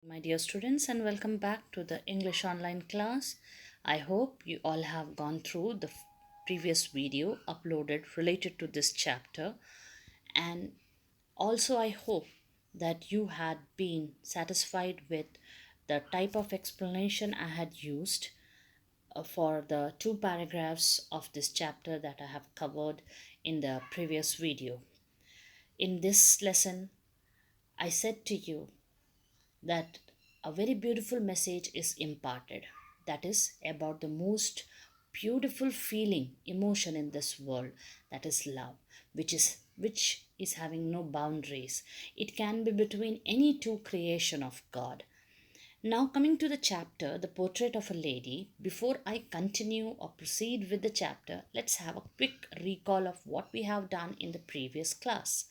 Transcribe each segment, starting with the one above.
My dear students, and welcome back to the English online class. I hope you all have gone through the previous video uploaded related to this chapter, and also I hope that you had been satisfied with the type of explanation I had used for the two paragraphs of this chapter that I have covered in the previous video. In this lesson, I said to you that a very beautiful message is imparted, that is about the most beautiful feeling emotion in this world, that is love, which is having no boundaries. It can be between any two creation of God. Now, coming to the chapter, the portrait of a lady, before I continue or proceed with the chapter, let's have a quick recall of what we have done in the previous class.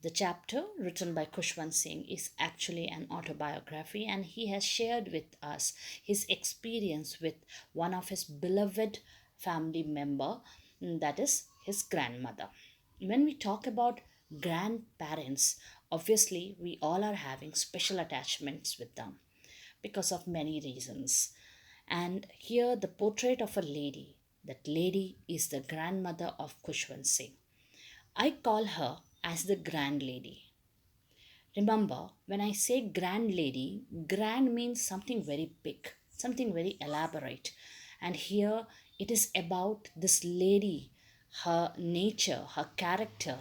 The chapter written by Khushwant Singh is actually an autobiography, and he has shared with us his experience with one of his beloved family member, that is his grandmother. When we talk about grandparents, obviously we all are having special attachments with them because of many reasons. And here the portrait of a lady, that lady is the grandmother of Khushwant Singh. I call her as the grand lady. Remember, when I say grand lady, grand means something very big, something very elaborate. And here it is about this lady, her nature, her character,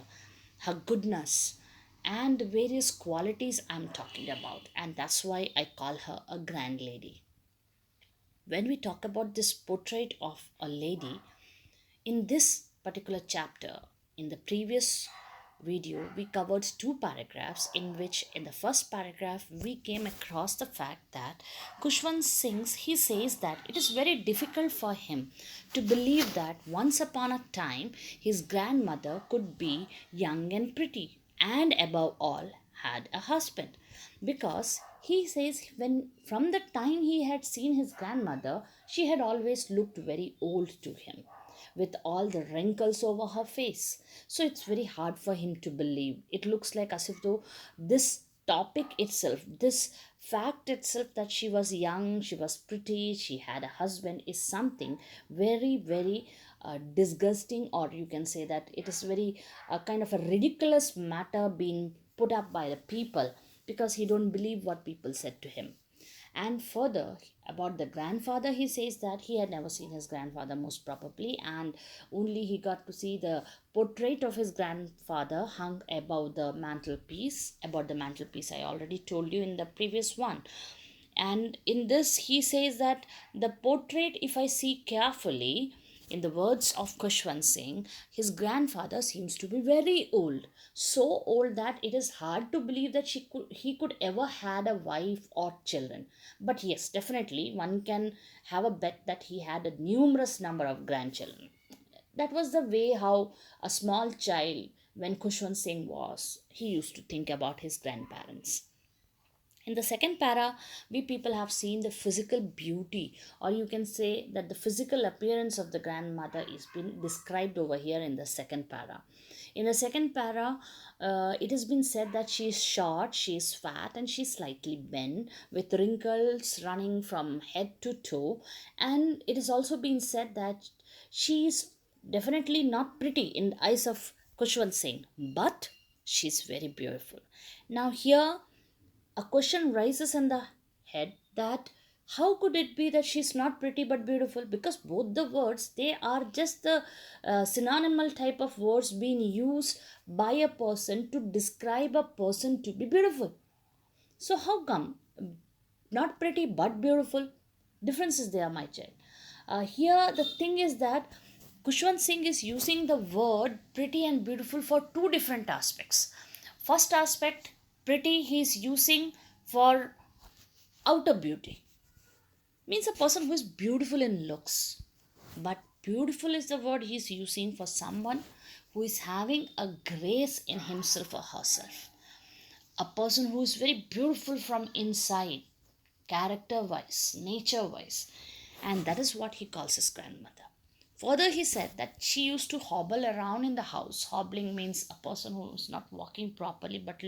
her goodness, and various qualities I'm talking about. And that's why I call her a grand lady. When we talk about this portrait of a lady, in this particular chapter, in the previous video, we covered two paragraphs in which, in the first paragraph, we came across the fact that Kushwant Singh, he says that it is very difficult for him to believe that once upon a time his grandmother could be young and pretty and above all had a husband, because he says when from the time he had seen his grandmother, she had always looked very old to him with all the wrinkles over her face. So it's very hard for him to believe. It looks like as if though this topic itself, this fact itself, that she was young, she was pretty, she had a husband, is something very, very disgusting, or you can say that it is very kind of a ridiculous matter being put up by the people, because he don't believe what people said to him. And further, about the grandfather, he says that he had never seen his grandfather, most probably, and only he got to see the portrait of his grandfather hung above the mantelpiece. About the mantelpiece, I already told you in the previous one. And in this, he says that the portrait, if I see carefully, in the words of Kushwant Singh, his grandfather seems to be very old, so old that it is hard to believe that he could ever had a wife or children. But yes, definitely one can have a bet that he had a numerous number of grandchildren. That was the way how a small child, when Kushwant Singh was, he used to think about his grandparents. In the second para, we people have seen the physical beauty, or you can say that the physical appearance of the grandmother is been described over here in the second para. In the second para, it has been said that she is short, she is fat, and she is slightly bent, with wrinkles running from head to toe. And it has also been said that she is definitely not pretty in the eyes of Kushwant Singh, but she is very beautiful. Now, here a question rises in the head that how could it be that she's not pretty but beautiful, because both the words, they are just the synonymal type of words being used by a person to describe a person to be beautiful. So how come not pretty but beautiful? Difference is there, my child. Here the thing is that Kushwant Singh is using the word pretty and beautiful for two different aspects. First aspect, pretty, he is using for outer beauty, means a person who is beautiful in looks. But beautiful is the word he is using for someone who is having a grace in himself or herself, a person who is very beautiful from inside, character wise, nature wise. And that is what he calls his grandmother. Further, he said that she used to hobble around in the house. Hobbling means a person who is not walking properly but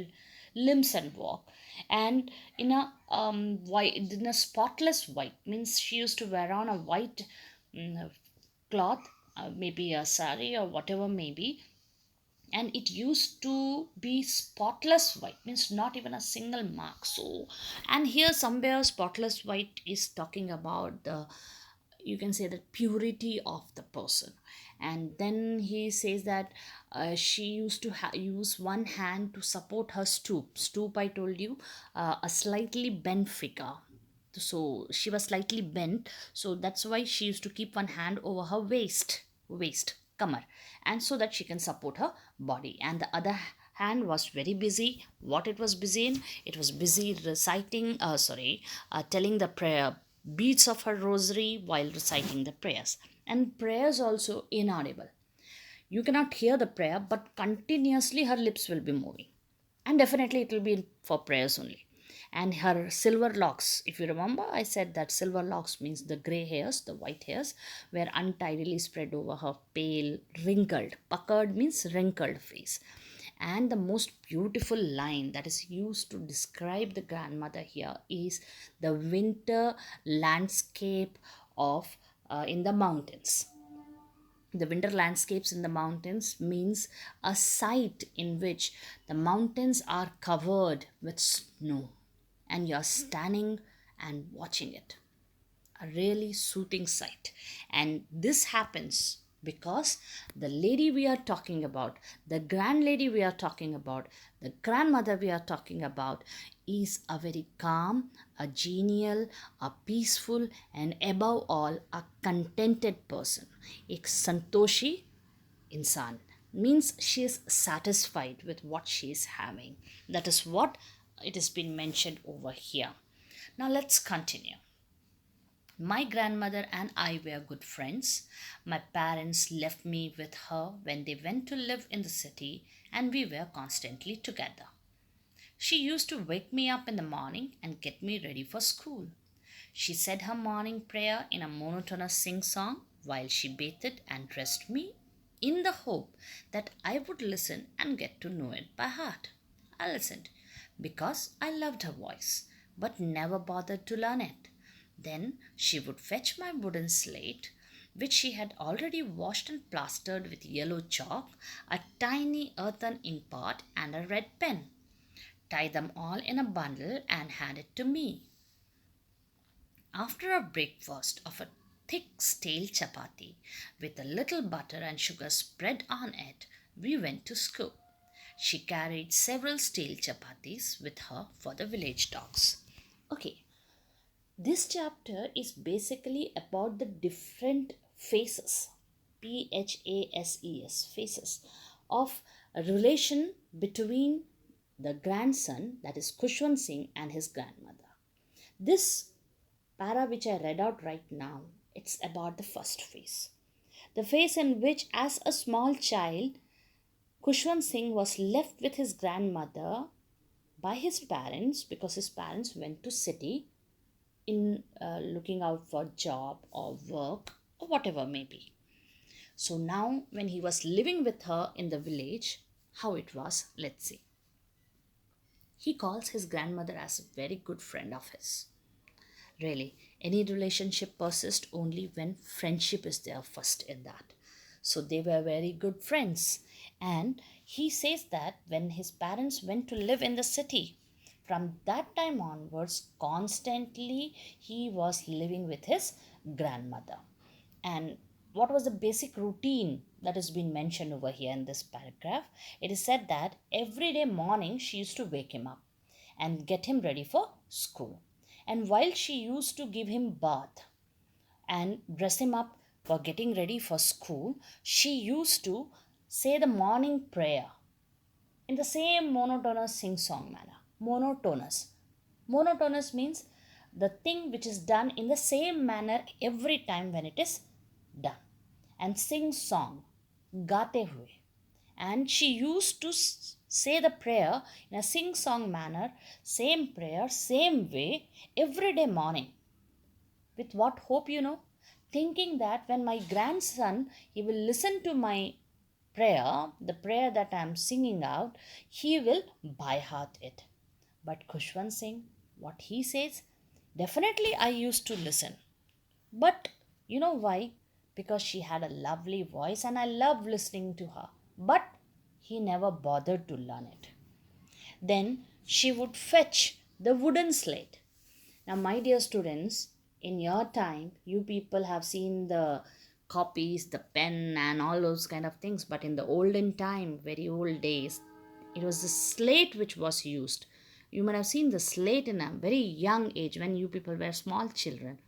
limbs and walk. And in a white, in a spotless white, means she used to wear on a white mm, cloth, maybe a sari or whatever maybe, and it used to be spotless white, means not even a single mark. So, and here somewhere spotless white is talking about the, you can say, the purity of the person. And then he says that she used to use one hand to support her stoop, I told you, a slightly bent figure. So she was slightly bent, so that's why she used to keep one hand over her waist kamar, and so that she can support her body, and the other hand was very busy. What it was busy in? It was busy reciting, telling the prayer beads of her rosary while reciting the prayers. And prayers also inaudible, you cannot hear the prayer, but continuously her lips will be moving, and definitely it will be for prayers only. And her silver locks, if you remember, I said that silver locks means the gray hairs, the white hairs, were untidily spread over her pale, wrinkled, puckered means wrinkled face. And the most beautiful line that is used to describe the grandmother here is the winter landscape of in the mountains. The winter landscapes in the mountains means a site in which the mountains are covered with snow, and you're standing and watching it, a really soothing sight. And this happens because the lady we are talking about, the grand lady we are talking about, the grandmother we are talking about, is a very calm, a genial, a peaceful, and above all, a contented person. A santoshi insan means she is satisfied with what she is having. That is what it has been mentioned over here. Now let's continue. My grandmother and I were good friends. My parents left me with her when they went to live in the city, and we were constantly together. She used to wake me up in the morning and get me ready for school. She said her morning prayer in a monotonous sing song while she bathed and dressed me, in the hope that I would listen and get to know it by heart. I listened because I loved her voice, but never bothered to learn it. Then she would fetch my wooden slate, which she had already washed and plastered with yellow chalk, a tiny earthen ink pot, and a red pen, tie them all in a bundle, and hand it to me. After a breakfast of a thick stale chapati with a little butter and sugar spread on it, we went to school. She carried several stale chapatis with her for the village dogs. Okay, this chapter is basically about the different phases, phases, of a relation between the grandson, that is Kushwant Singh, and his grandmother. This para which I read out right now, it's about the first phase. The phase in which, as a small child, Kushwant Singh was left with his grandmother by his parents because his parents went to city in looking out for job or work or whatever may be. So now when he was living with her in the village, how it was, let's see. He calls his grandmother as a very good friend of his. Really, any relationship persists only when friendship is there first in that. So they were very good friends. And he says that when his parents went to live in the city, from that time onwards, constantly he was living with his grandmother. And what was the basic routine that has been mentioned over here in this paragraph? It is said that every day morning she used to wake him up and get him ready for school. And while she used to give him bath and dress him up for getting ready for school, she used to say the morning prayer in the same monotonous sing-song manner. Monotonous means the thing which is done in the same manner every time when it is done. And sing song, gaate hue. And she used to say the prayer in a sing song manner, same prayer, same way, every day morning. With what hope, thinking that when my grandson, he will listen to my prayer, the prayer that I'm singing out, he will by heart it. But Khushwant Singh, what he says, definitely I used to listen. But you know why? Because she had a lovely voice and I loved listening to her. But he never bothered to learn it. Then she would fetch the wooden slate. Now, my dear students, in your time, you people have seen the copies, the pen, and all those kind of things. But in the olden time, very old days, it was the slate which was used. You might have seen the slate in a very young age when you people were small children.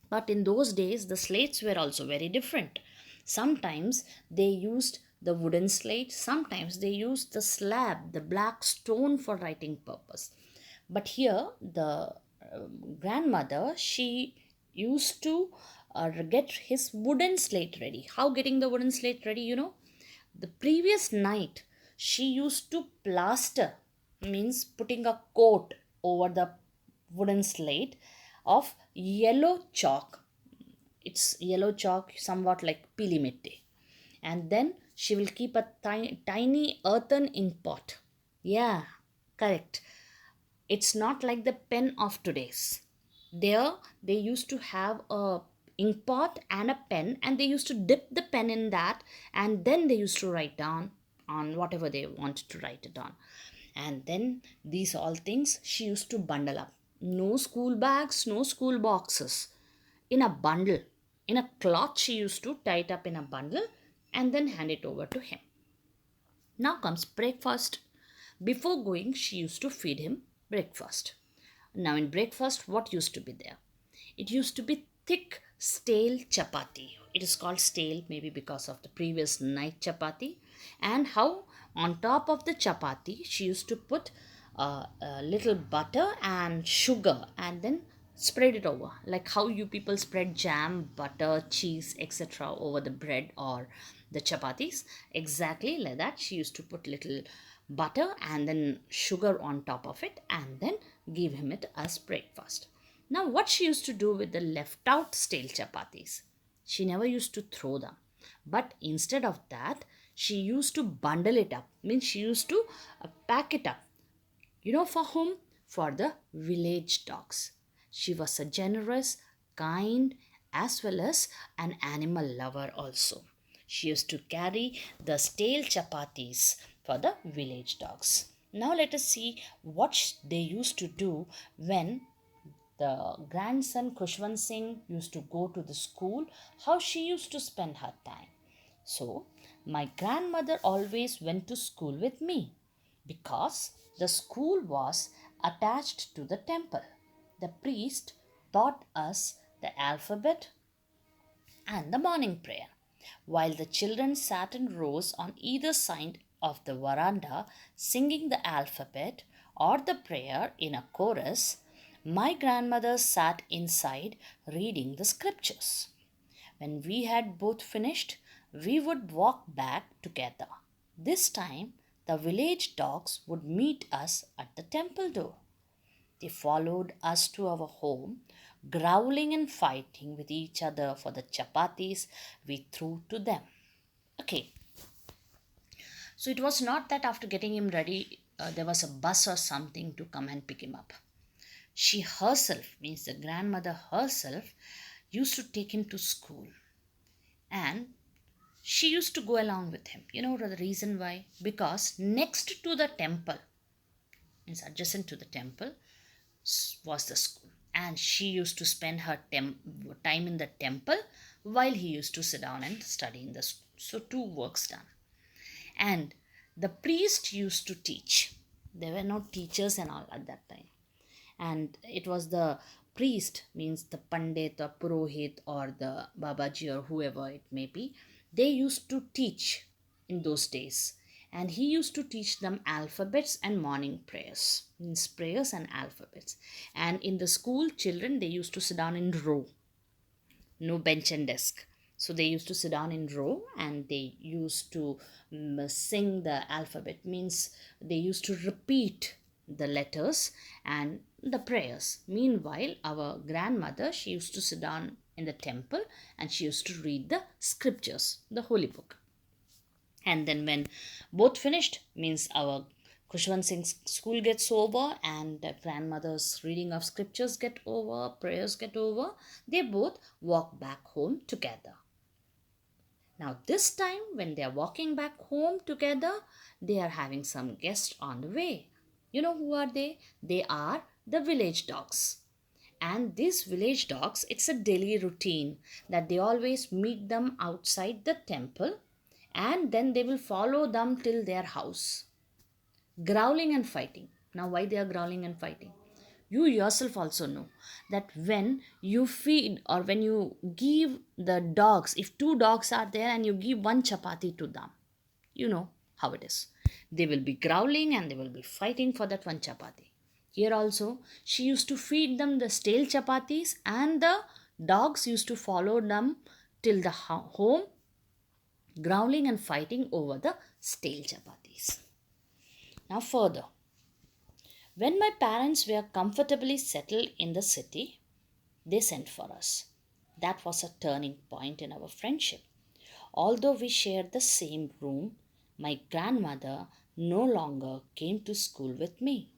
But in those days, the slates were also very different. Sometimes they used the wooden slate, sometimes they used the slab, the black stone for writing purpose. But here, the grandmother, she used to get his wooden slate ready. How getting the wooden slate ready, you know? The previous night, she used to plaster, means putting a coat over the wooden slate of yellow chalk. It's yellow chalk, somewhat like pili mitti. And then she will keep a tiny earthen ink pot. Yeah, correct. It's not like the pen of today's. There, they used to have a ink pot and a pen, and they used to dip the pen in that, and then they used to write down on whatever they wanted to write it on. And then these all things she used to bundle up. No school bags, no school boxes. In a bundle, in a cloth, she used to tie it up in a bundle and then hand it over to him. Now comes breakfast. Before going, she used to feed him breakfast. Now, in breakfast, what used to be there? It used to be thick, stale chapati. It is called stale maybe because of the previous night chapati. And how on top of the chapati, she used to put a little butter and sugar and then spread it over. Like how you people spread jam, butter, cheese, etc. over the bread or the chapatis. Exactly like that. She used to put little butter and then sugar on top of it and then give him it as breakfast. Now, what she used to do with the left out stale chapatis? She never used to throw them, but instead of that, she used to bundle it up. Means she used to pack it up. You know for whom? For the village dogs. She was a generous, kind, as well as an animal lover also. She used to carry the stale chapatis for the village dogs. Now let us see what they used to do when the grandson Khushwant Singh used to go to the school, how she used to spend her time. So, my grandmother always went to school with me because the school was attached to the temple. The priest taught us the alphabet and the morning prayer. While the children sat in rows on either side of the veranda singing the alphabet or the prayer in a chorus, my grandmother sat inside reading the scriptures. When we had both finished, we would walk back together. This time, the village dogs would meet us at the temple door. They followed us to our home, growling and fighting with each other for the chapatis we threw to them. Okay, so it was not that after getting him ready, there was a bus or something to come and pick him up. She herself, means the grandmother herself, used to take him to school. And she used to go along with him. You know the reason why? Because next to the temple, means adjacent to the temple, was the school. And she used to spend her time in the temple while he used to sit down and study in the school. So, two works done. And the priest used to teach. There were no teachers and all at that time. And it was the priest, means the pandit or purohit or the babaji or whoever it may be, they used to teach in those days. And he used to teach them alphabets and morning prayers, means prayers and alphabets. And in the school, children, they used to sit down in row, no bench and desk. So they used to sit down in row and they used to sing the alphabet, means they used to repeat the letters and the prayers. Meanwhile, our grandmother, she used to sit down in the temple and she used to read the scriptures, the holy book. And then when both finished, means our Kushwan Singh's school gets over and the grandmother's reading of scriptures get over, prayers get over, they both walk back home together. Now, this time when they are walking back home together, they are having some guests on the way. You know who are they? They are the village dogs. And these village dogs, it's a daily routine that they always meet them outside the temple and then they will follow them till their house, growling and fighting. Now, why they are growling and fighting? You yourself also know that when you feed or when you give the dogs, if two dogs are there and you give one chapati to them, you know how it is. They will be growling and they will be fighting for that one chapati. Here also, she used to feed them the stale chapatis and the dogs used to follow them till the home, growling and fighting over the stale chapatis. Now, further, when my parents were comfortably settled in the city, they sent for us. That was a turning point in our friendship. Although we shared the same room, my grandmother no longer came to school with me.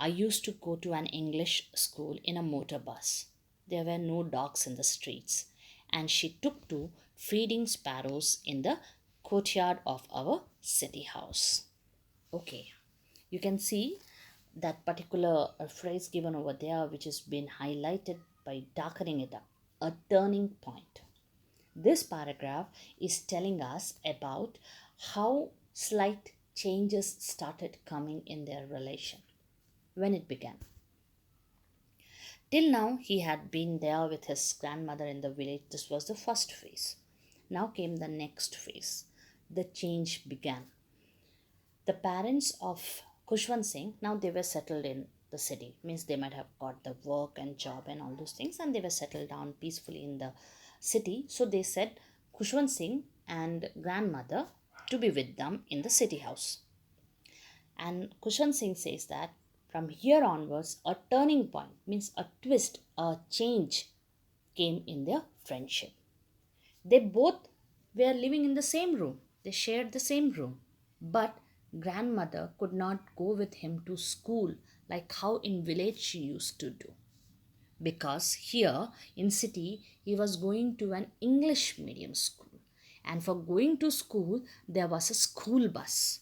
I used to go to an English school in a motor bus. There were no dogs in the streets, and she took to feeding sparrows in the courtyard of our city house. Okay, you can see that particular phrase given over there, which has been highlighted by darkening it up, a turning point. This paragraph is telling us about how slight changes started coming in their relation when it began. Till now, he had been there with his grandmother in the village. This was the first phase. Now came the next phase. The change began. The parents of Kushwan Singh, now they were settled in the city, means they might have got the work and job and all those things, and they were settled down peacefully in the city. So they said Kushwan Singh and grandmother to be with them in the city house. And Kushwan Singh says that from here onwards, a turning point, means a twist, a change came in their friendship. They both were living in the same room, they shared the same room, but grandmother could not go with him to school like how in village she used to do, because here in city he was going to an English medium school, and for going to school there was a school bus.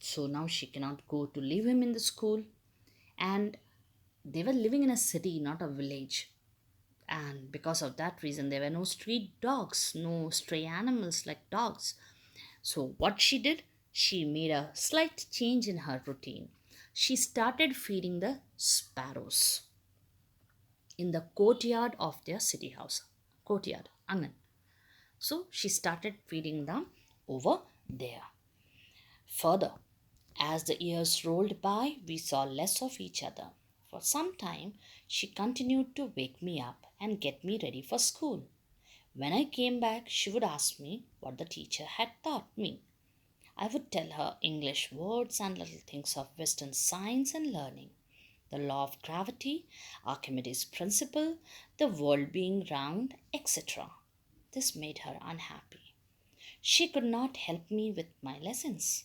So now she cannot go to leave him in the school, and they were living in a city, not a village. And because of that reason, there were no street dogs, no stray animals like dogs. So, what she did, she made a slight change in her routine. She started feeding the sparrows in the courtyard of their city house. Courtyard, angan. So, she started feeding them over there. Further, as the years rolled by, we saw less of each other. For some time, she continued to wake me up and get me ready for school. When I came back, she would ask me what the teacher had taught me. I would tell her English words and little things of Western science and learning, the law of gravity, Archimedes' principle, the world being round, etc. This made her unhappy. She could not help me with my lessons.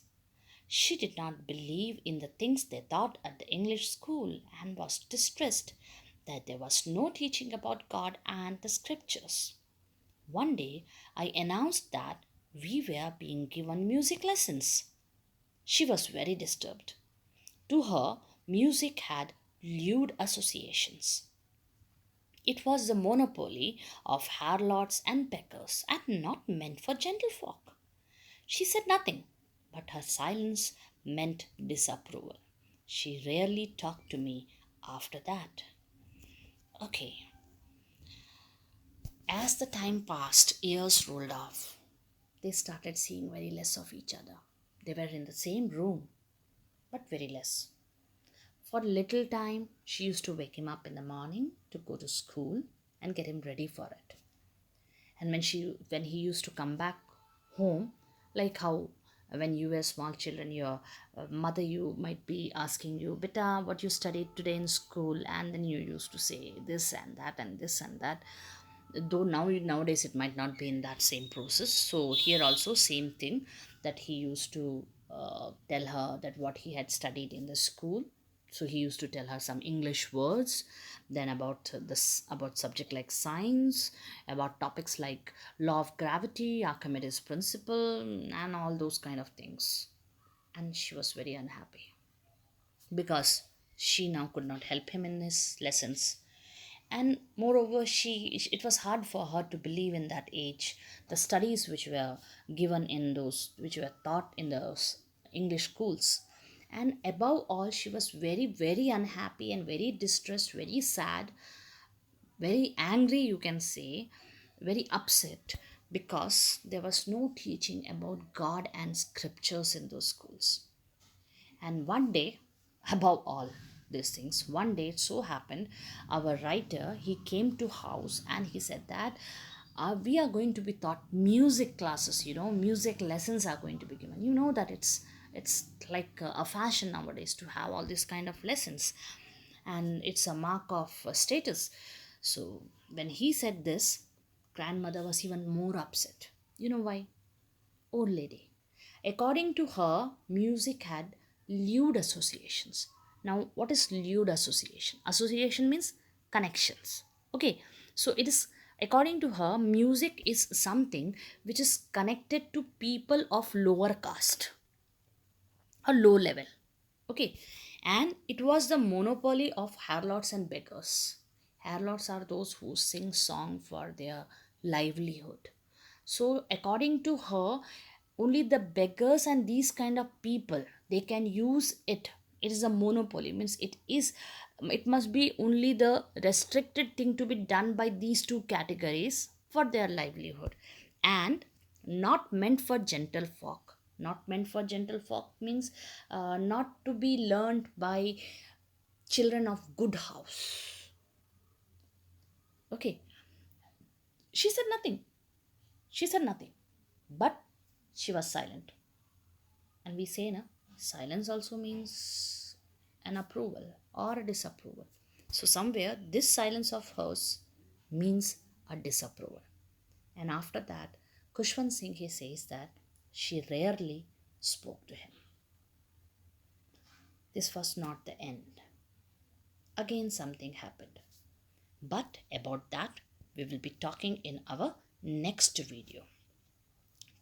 She did not believe in the things they taught at the English school and was distressed that there was no teaching about God and the scriptures. One day I announced that we were being given music lessons. She was very disturbed. To her, music had lewd associations. It was the monopoly of harlots and beggars and not meant for gentlefolk. She said nothing, but her silence meant disapproval. She rarely talked to me after that. Okay, as the time passed, years rolled off. They started seeing very less of each other. They were in the same room, but very less. For little time, she used to wake him up in the morning to go to school and get him ready for it. And when he used to come back home, like how when you were small children, your mother you might be asking you, beta, what you studied today in school, and then you used to say this and that and this and that. though nowadays it might not be in that same process. So here also same thing, that he used to tell her that what he had studied in the school. So he used to tell her some English words, then about this, about subject like science, about topics like law of gravity, Archimedes principle, and all those kind of things. And she was very unhappy because she now could not help him in his lessons. And moreover, it was hard for her to believe in that age the studies which were given in those, which were taught in those English schools. And above all, she was very, very unhappy and very distressed, very sad, very angry, you can say, very upset, because there was no teaching about God and scriptures in those schools. And one day, above all these things, one day it so happened, our writer, he came to house and he said that we are going to be taught music classes, music lessons are going to be given. You know that it's like a fashion nowadays to have all these kind of lessons, and it's a mark of status. So when he said this, grandmother was even more upset. You know why? Old lady. According to her, music had lewd associations. Now, what is lewd association? Association means connections. Okay, so it is, according to her, music is something which is connected to people of lower caste, a low level. Okay, and it was the monopoly of harlots and beggars. Harlots are those who sing song for their livelihood. So according to her, only the beggars and these kind of people, they can use it. It is a monopoly, means it must be only the restricted thing to be done by these two categories for their livelihood, and not meant for gentle folk. Not meant for gentle folk means not to be learned by children of good house. Okay, she said nothing. She said nothing, but she was silent. And we say, na, silence also means an approval or a disapproval. So, somewhere, this silence of hers means a disapproval. And after that, Kushwant Singh, he says that she rarely spoke to him. This was not the end. Again, something happened. But about that, we will be talking in our next video.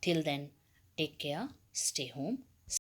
Till then, take care, stay home,